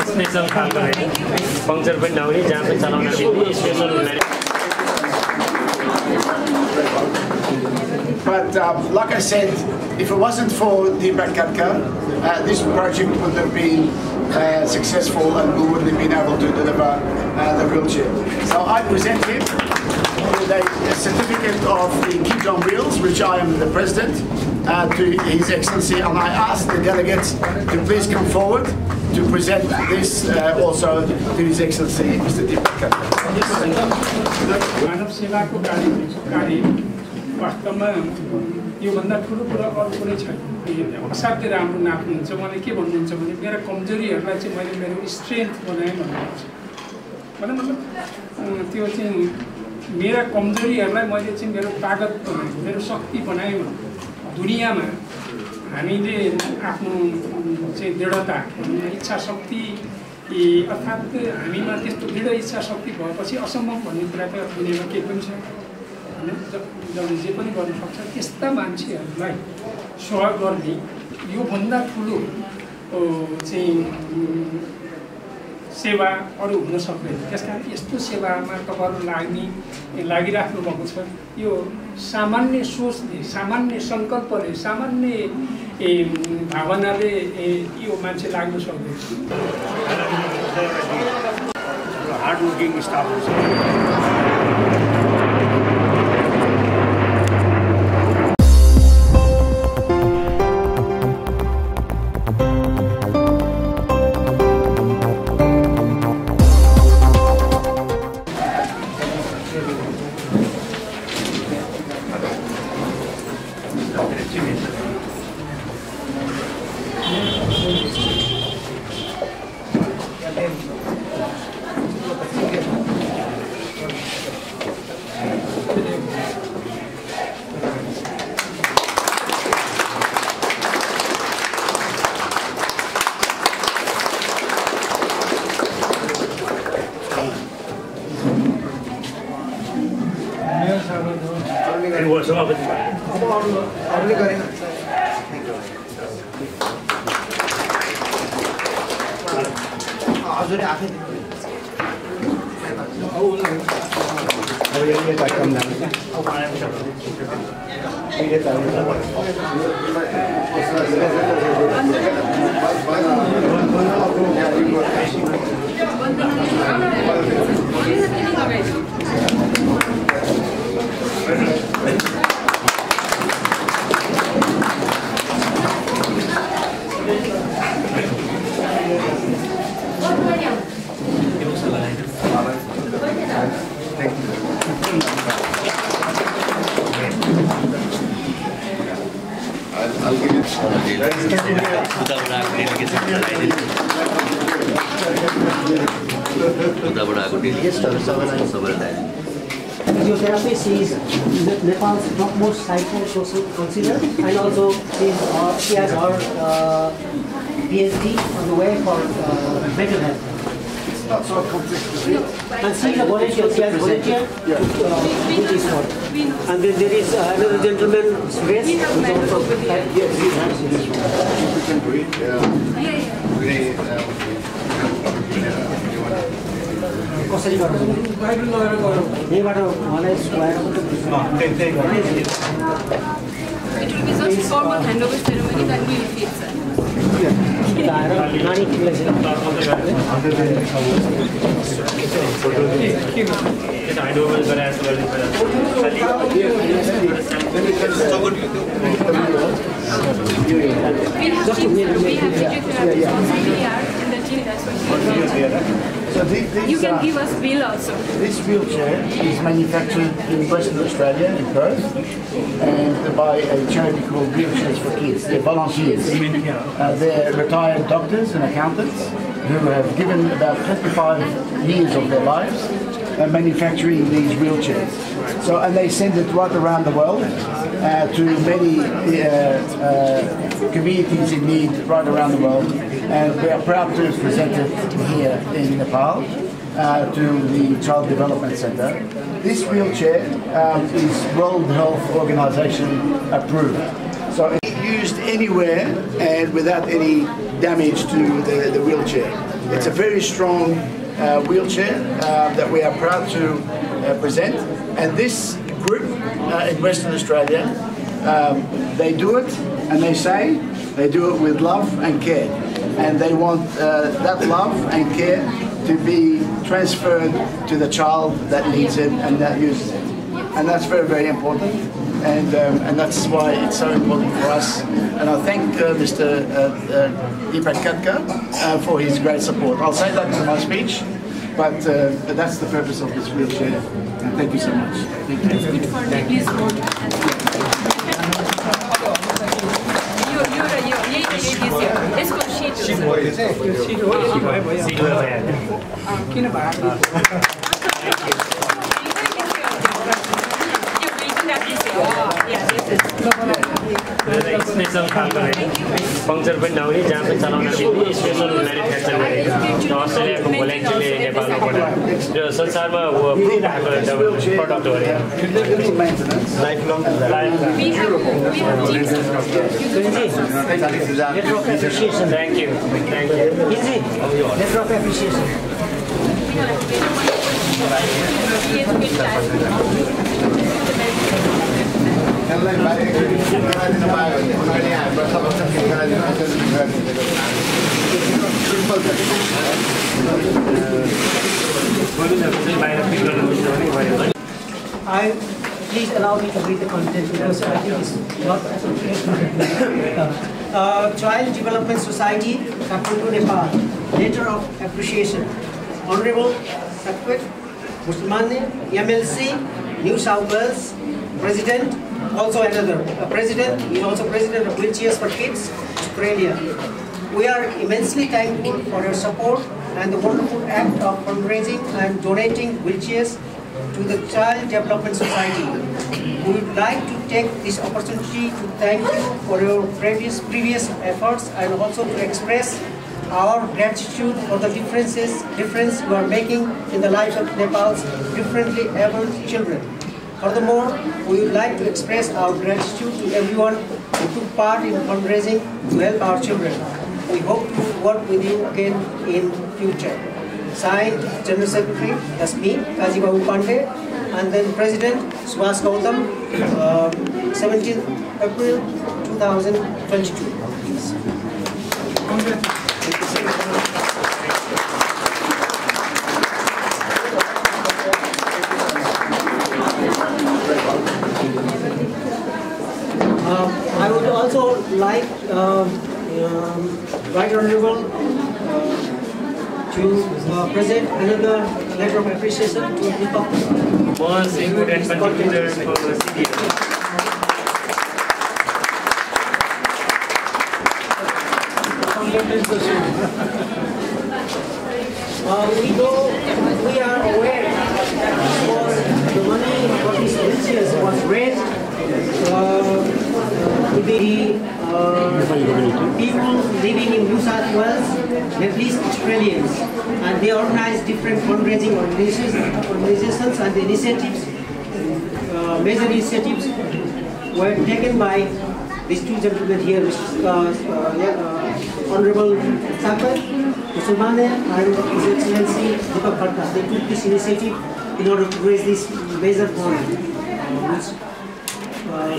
Special खालको puncture पनि नहुने जहाँ पनि चलाउन मिल्ने special But like I said, if it wasn't for Deepak Katka, this project wouldn't have been successful and we wouldn't have been able to deliver the wheelchair. So I present him with a certificate of the Kids on Wheels, which I am the president, to His Excellency, and I ask the delegates to please come forward to present this also to His Excellency, Mr. Deepak Katka. वास्तवमा योभन्दा ठुलो कुरा अरू कुनै छैन असाध्यै राम्रो नाप्नुहुन्छ मलाई के भन्नुहुन्छ भने मेरा कमजोरीहरूलाई चाहिँ मैले मेरो स्ट्रेन्थ बनाएँ भन्नुहुन्छ मतलब त्यो चाहिँ मेरा कमजोरीहरूलाई मैले चाहिँ मेरो ताकत बनाएँ मेरो शक्ति बनाएँ दुनियाँमा हामीले आफ्नो चाहिँ दृढता इच्छा शक्ति अर्थात् हामीमा त्यस्तो दृढ इच्छा शक्ति भएपछि असम्भव भन्ने कुरा त दुनियाँमा केही पनि छैन जसले जे पनि गर्न सक्छ त्यस्ता मान्छेहरूलाई सहयोग गर्ने योभन्दा ठुलो चाहिँ सेवा अरू हुन सक्दैन। त्यसकारण यस्तो सेवामा तपाईँहरू लागिराख्नु भएको छ। यो सामान्य सोचले, सामान्य सङ्कल्पले, सामान्य भावनाले यो मान्छे लाग्नु सक्दैन। Hard working staff Physiotherapy, she is Nepal's topmost psycho-social consider, and also she has her PhD on the way for mental health. Not so complex. And she is a volunteer. She has volunteer to this work. And then there is another gentleman, Suresh, who is also Yes, we can do it. कसरी गर्नु यहीबाट मलाई square It will be just formal handover ceremony, then we will fix it. You can give us bill also. This wheelchair is manufactured in Western Australia, in Perth, and by a charity called Wheelchairs for Kids. They're volunteers. They're retired doctors and accountants who have given about 25 years of their lives manufacturing these wheelchairs. So, and they send it right around the world to many communities in need right around the world. And we are proud to present it here in Nepal to the Child Development Center. this wheelchair is World Health Organization approved. So it's used anywhere and without any damage to the wheelchair. It's a very strong wheelchair that we are proud to present. And this group in Western Australia, they do it and they say they do it with love and care. And they want that love and care to be transferred to the child that needs it and that uses it. And that's very, very important. And that's why it's so important for us. And I thank Mr. Nepal-Wheelchairs for his great support. I'll say that in my speech, but that's the purpose of this wheelchair. And thank you so much. Thank you. Please vote. Special खालको puncture पनि नहुने जहाँ पनि चलाउन मिल्ने special manufacture गरेको अस्ट्रेलियाको भोल्यान्टीले नेपालमा पठाएको यो संसारमा प्रुभ भएको प्रडक्ट हो अरे thank you Please allow me to read the content because I think it's not appropriate. Child Development Society, Kathmandu, Nepal. Letter of Appreciation. Honorable Sakwet Muslimane, MLC, New South Wales, President, also another President, he is also President of Wheelchairs for Kids, Australia. We are immensely thankful for your support and the wonderful act of fundraising and donating wheelchairs to the Child Development Society. We would like to take this opportunity to thank you for your previous efforts and also to express our gratitude for the difference you are making in the lives of Nepal's differently abled children. Furthermore, we would like to express our gratitude to everyone who took part in fundraising to help our children. We hope to work with you again in future. Signed, General Secretary, that's me, Kajibabu Pandey, and then President Subhash Gautam, 17th April 2022. Please. I would also like Right Honorable to present another letter of appreciation to Nepal. Was a good and contributor for the city. We are aware that the money for these wheelchairs was raised to the people living in New South Wales, Nepalese Australians, and they organize different fundraising organizations and the initiatives, major initiatives were taken by these two gentlemen here, Honorable Sakwet Muslimane and His Excellency Nepal-Wheelchairs. They took this initiative in order to raise this major fund,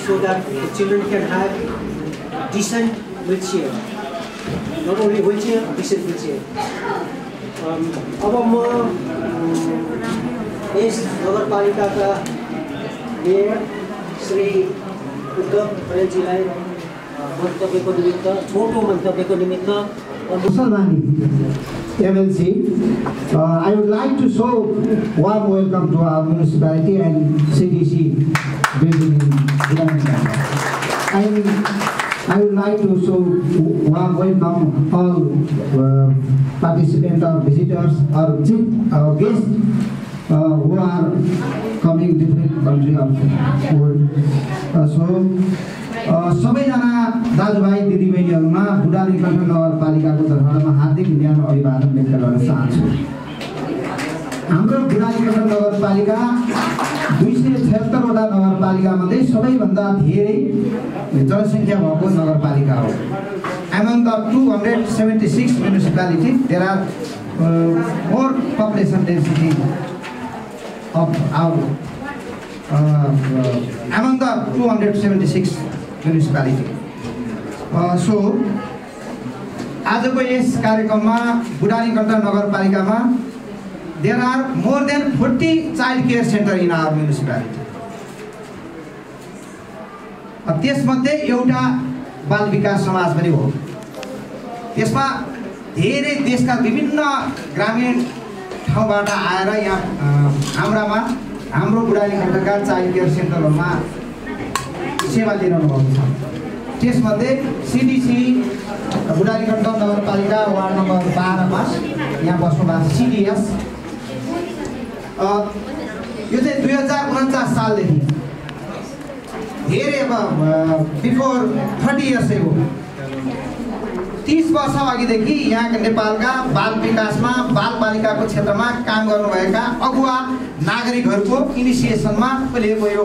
so that the children can have decent wheelchair. Not only wheelchair, decent wheelchair. अब म yes नगरपालिकाका mayor Shri Uddhav परेलजीलाई मन्तव्यको निमित्त छोटो मन्तव्यको निमित्त Musalmani MLC, I would like to show warm welcome to our municipality and CDC building in Vietnam. I would like to show warm welcome all participants or visitors or guests who are coming different country of world. सबैजना दाजुभाइ दिदीबहिनीहरूमा बुढानीकण्ठ नगरपालिकाको तर्फबाट हार्दिक न्यानो अभिवादन व्यक्त गर्न चाहन्छु। हाम्रो बुढानीकण्ठ नगरपालिका 276वटा नगरपालिकामध्ये सबैभन्दा धेरै जनसङ्ख्या भएको नगरपालिका हो। Among the 276 municipalities, there are more population density of our among the 276 municipalities. So, आजको यस कार्यक्रममा बुढानीकण्ठ नगरपालिकामा there are more than 40 child care centers in our municipality. त्यसमध्ये एउटा बाल विकास समाज पनि हो। त्यसमा धेरै देशका विभिन्न ग्रामीण ठाउँबाट आएर यहाँ हाम्रो बुढानीकण्ठका चाइल्ड केयर सेन्टरहरूमा सेवा लिइरहनु भएको छ। त्यसमध्ये सीडीसी बुढानीकण्ठ नगरपालिका वार्ड नम्बर 12 मा यहाँ बस्नु भएको छ सीडीएस। यो चाहिँ 2049 सालदेखि धेरै बिफोर 30 इयर्स एगो 30 वर्ष अघिदेखि यहाँ नेपालका बाल विकासमा बालबालिकाको क्षेत्रमा काम गर्नुभएका अगुवा नागरिकहरूको इनिसिएसनमा खोलिएको यो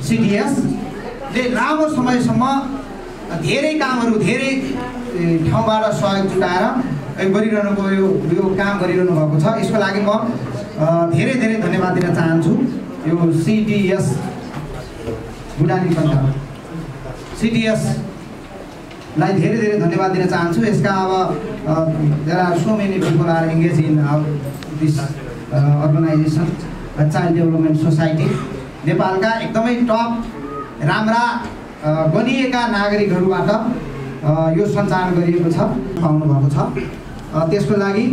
सीडीएसले लामो समयसम्म धेरै कामहरू धेरै ठाउँबाट सहयोग जुटाएर गरिरहनुको यो काम गरिरहनु भएको छ। यसको लागि म धेरै धेरै धन्यवाद दिन चाहन्छु। यो सीडीएस बुढानीकण्ठ सीडीएस लाई धेरै धेरै धन्यवाद दिन चाहन्छु। यसका अब there are so many people are engaged in this organization child development society. नेपालका एकदमै टप राम्रा बनिएका नागरिकहरूबाट यो सञ्चालन गरिएको छ, पाउनु भएको छ। त्यसको लागि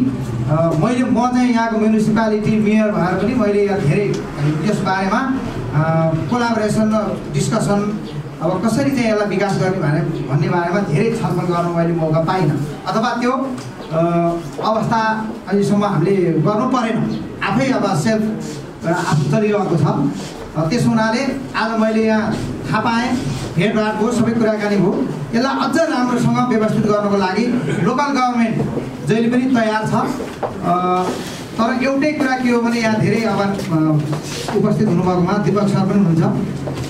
म चाहिँ यहाँको म्युनिसिपालिटी मेयर भएर पनि मैले यहाँ धेरै यस बारेमा कोलाबोरेसन डिस्कसन अब कसरी चाहिँ यसलाई विकास गर्ने भन्ने बारेमा धेरै छलफल गर्न मैले मौका पाइनँ, अथवा त्यो अवस्था अहिलेसम्म हामीले गर्नु परेन, आफै अब सेल्फ आफू चलिरहेको छ। त्यसो हुनाले आज मैले यहाँ थाहा पाएँ, भेटघाट भयो, सबै कुराकानी भयो। यसलाई अझ राम्रोसँग व्यवस्थित गर्नको लागि लोकल गभर्मेन्ट जहिले पनि तयार छ। तर एउटै कुरा के हो भने यहाँ धेरै अब उपस्थित हुनुभएकोमा दीपक सर पनि हुनुहुन्छ।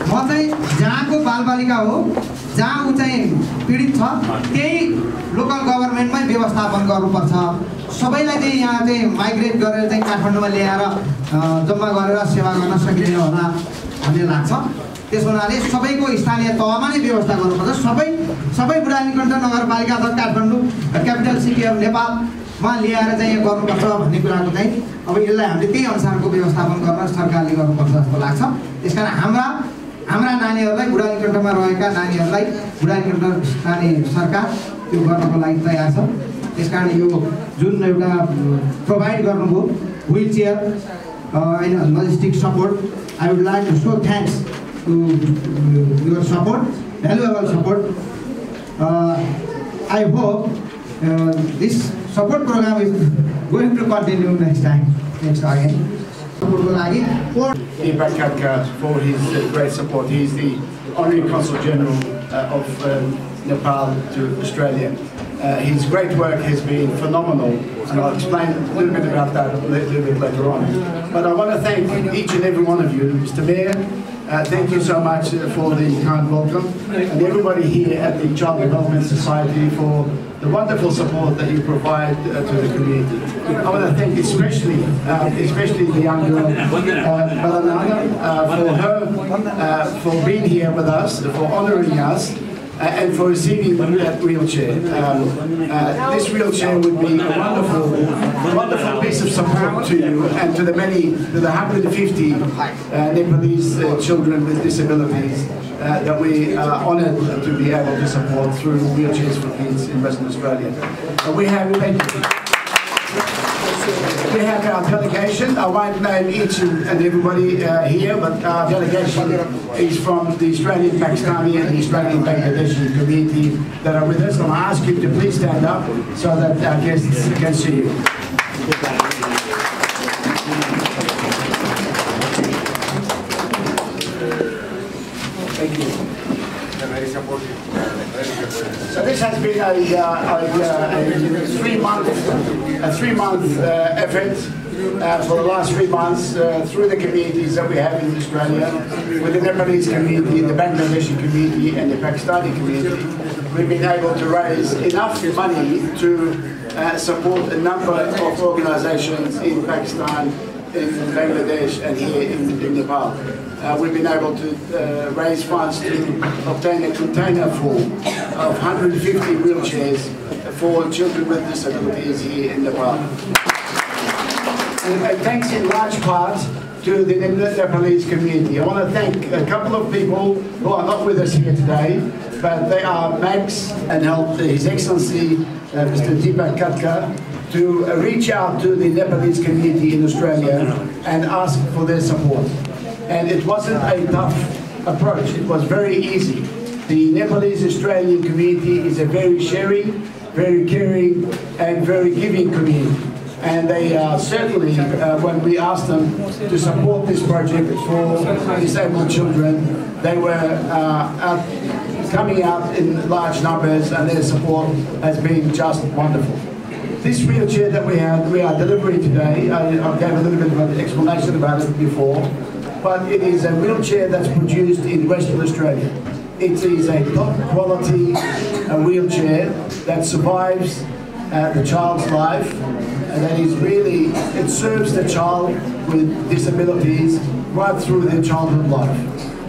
म चाहिँ जहाँको बालबालिका हो, जहाँ ऊ चाहिँ पीडित छ, त्यही लोकल गभर्मेन्टमै व्यवस्थापन गर्नुपर्छ। सबैलाई चाहिँ यहाँ चाहिँ माइग्रेट गरेर चाहिँ काठमाडौँमा ल्याएर जम्मा गरेर सेवा गर्न सकिँदैन होला भन्ने लाग्छ। त्यसो हुनाले सबैको स्थानीय तहमा नै व्यवस्था गर्नुपर्छ। सबै बुढानीकण्ठ नगरपालिका अथवा काठमाडौँ क्यापिटल सिटी अफ नेपालमा ल्याएर चाहिँ यो गर्नुपर्छ भन्ने कुराको चाहिँ अब यसलाई हामीले त्यही अनुसारको व्यवस्थापन गर्न सरकारले गर्नुपर्छ जस्तो लाग्छ। त्यसकारण हाम्रा नानीहरूलाई, बुढानीकण्ठमा रहेका नानीहरूलाई बुढानीकण्ठ स्थानीय सरकार त्यो गर्नको लागि तयार छ। त्यसकारण यो जुन एउटा प्रोभाइड गर्नुभयो wheelchair and logistic support, I would like to so thanks to your support, valuable support. I hope this support program is going to continue next time. Next again. Raibar for his great support. He is the Honorary Consul General of Nepal to Australia. His great work has been phenomenal, and I'll explain a little bit about that a little bit later on. But I want to thank each and every one of you, Mr. Mayor. Thank you so much for the kind welcome, and everybody here at the Child Development Society for the wonderful support that you provide to the community. I want to thank especially the young girl, Balanana, for being here with us, for honouring us, and for receiving that wheelchair. This wheelchair would be a wonderful piece of support to you and to the 150 Nepalese children with disabilities that we are honoured to be able to support through Wheelchairs for Kids in Western Australia. We have our delegation. I won't name each and everybody here, but our delegation is from the Australian Pakistani and the Australian Bangladeshi community that are with us. And I ask you to please stand up so that our guests can see you. Thank you. So this has been a 3-month effort for the last 3 months through the communities that we have in Australia, with the Nepalese community, the Bangladeshi community and the Pakistani community. We've been able to raise enough money to support a number of organisations in Pakistan, in Bangladesh and here in Nepal. We've been able to raise funds to obtain a container full of 150 wheelchairs for children with disabilities here in Nepal. And thanks in large part to the Nepalese community. I want to thank a couple of people who are not with us here today, but they are Max and help His Excellency Mr. Deepak Katka to reach out to the Nepalese community in Australia and ask for their support. And it wasn't a tough approach, it was very easy. The Nepalese Australian community is a very sharing, very caring and very giving community. And they certainly, when we asked them to support this project for disabled children, they were coming out in large numbers, and their support has been just wonderful. This wheelchair that we are delivering today, I gave a little bit of an explanation about it before, but it is a wheelchair that's produced in Western Australia. It is a top quality wheelchair that survives the child's life, and that is really, it serves the child with disabilities right through their childhood life.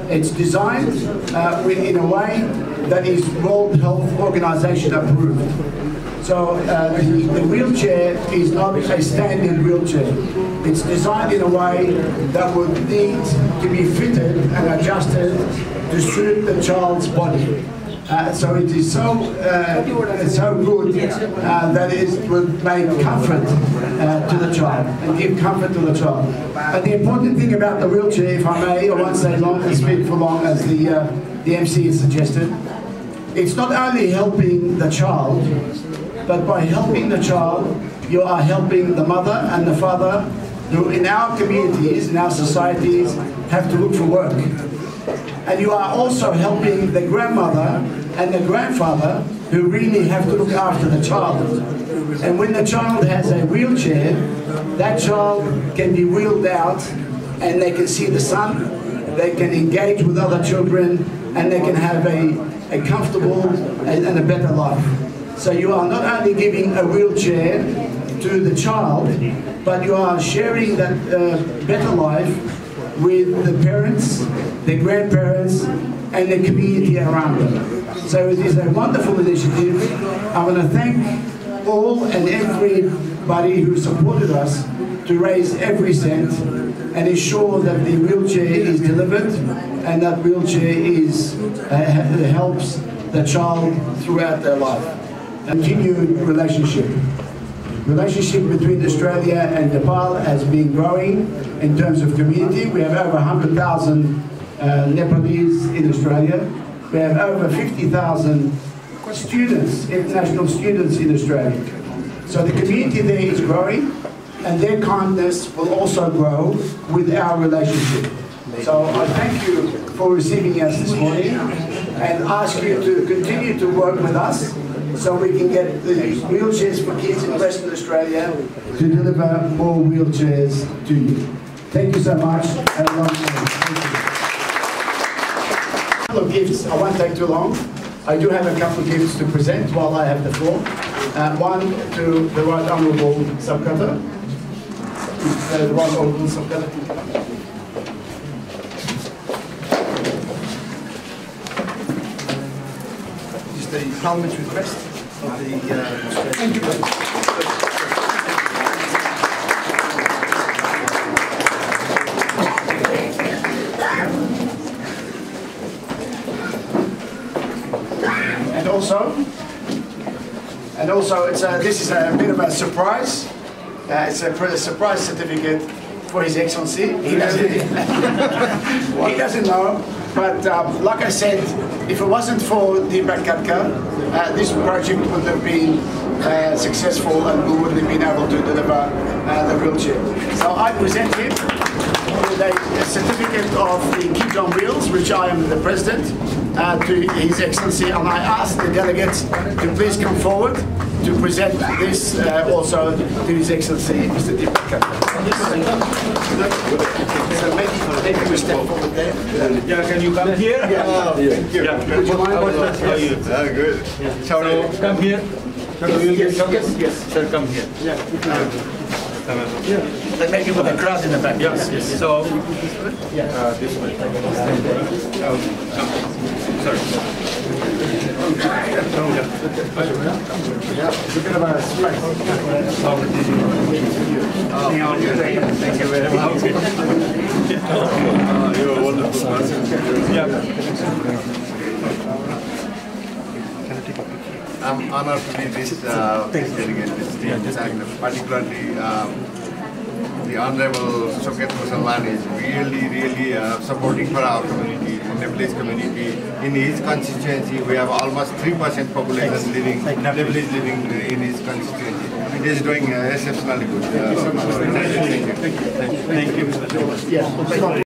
It's designed in a way that is World Health Organization approved. So the wheelchair is not a standard wheelchair. It's designed in a way that would need to be fitted and adjusted to suit the child's body. So it is so good that it would make comfort to the child and give comfort to the child. And the important thing about the wheelchair, if I may, I won't say long and speak for long as the MC has suggested, it's not only helping the child, but by helping the child, you are helping the mother and the father who in our communities, in our societies, have to look for work. And you are also helping the grandmother and the grandfather who really have to look after the child. And when the child has a wheelchair, that child can be wheeled out and they can see the sun, they can engage with other children, and they can have a comfortable and a better life. So you are not only giving a wheelchair to the child, but you are sharing that better life with the parents, the grandparents, and the community around them. So it is a wonderful initiative. I want to thank all and everybody who supported us to raise every cent and ensure that the wheelchair is delivered and that wheelchair helps the child throughout their life. Continued relationship. Relationship between Australia and Nepal has been growing in terms of community. We have over 100,000 Nepalese in Australia. We have over 50,000 students, international students in Australia. So the community there is growing, and their kindness will also grow with our relationship. So I thank you for receiving us this morning and ask you to continue to work with us so we can get the wheelchairs for kids in Western Australia to deliver more wheelchairs to you. Thank you so much. Have a long day. A couple of gifts. I won't take too long. I do have a couple of gifts to present while I have the floor. One to the Right Honourable Subcutter. The Right Honourable Subcutter. The Parliament's request of the Thank you. And also, this is a bit of a surprise. It's a surprise certificate for His Excellency. He doesn't know. But like I said, if it wasn't for Deepak Katka, this project would have been successful and we wouldn't have been able to deliver the wheelchair. So I present him with a certificate of the Kids on Wheels, which I am the president. to His Excellency, and I ask the delegates to please come forward to present this also to His Excellency, Mr. Deepak Khattar. So maybe we step forward there. Yeah, can you come here? Yeah. Thank you. Would you mind? Good. So come here. So you will get focus? Yes. Sir, come here. They make it with a crowd in the back. Yes. So this way. Sorry. Yeah, it's a bit of a space. Thank you very much. You're a wonderful person. I'm honored to be this delegate, this team, and particularly the Honorable Shoket Musalman is really supporting for our community, the Nepalese community. In his constituency, we have almost 3% population living, Nepalese living in his constituency. He is doing exceptionally good. Thank you.